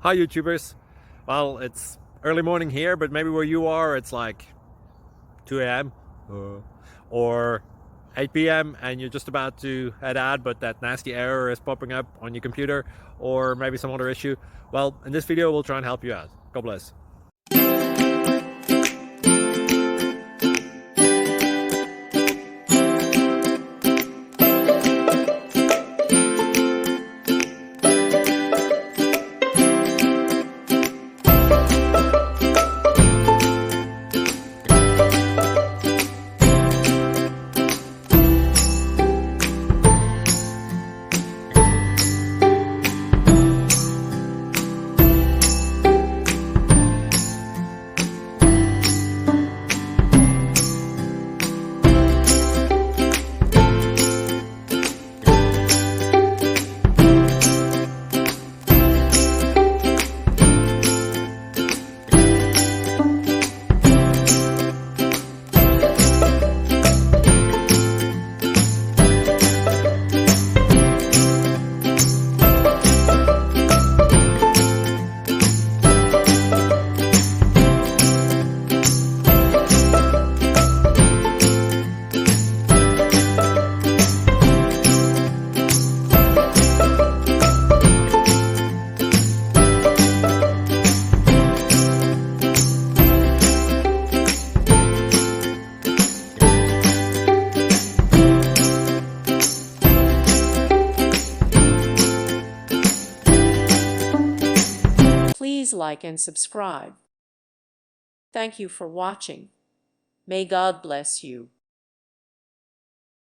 Hi YouTubers. Well, it's early morning here, but maybe where you are it's like 2 a.m. or 8 p.m. and you're just about to head out, but that nasty error is popping up on your computer, or maybe some other issue. Well, in this video we'll try and help you out. God bless. Please like and subscribe. Thank you for watching. May God bless you.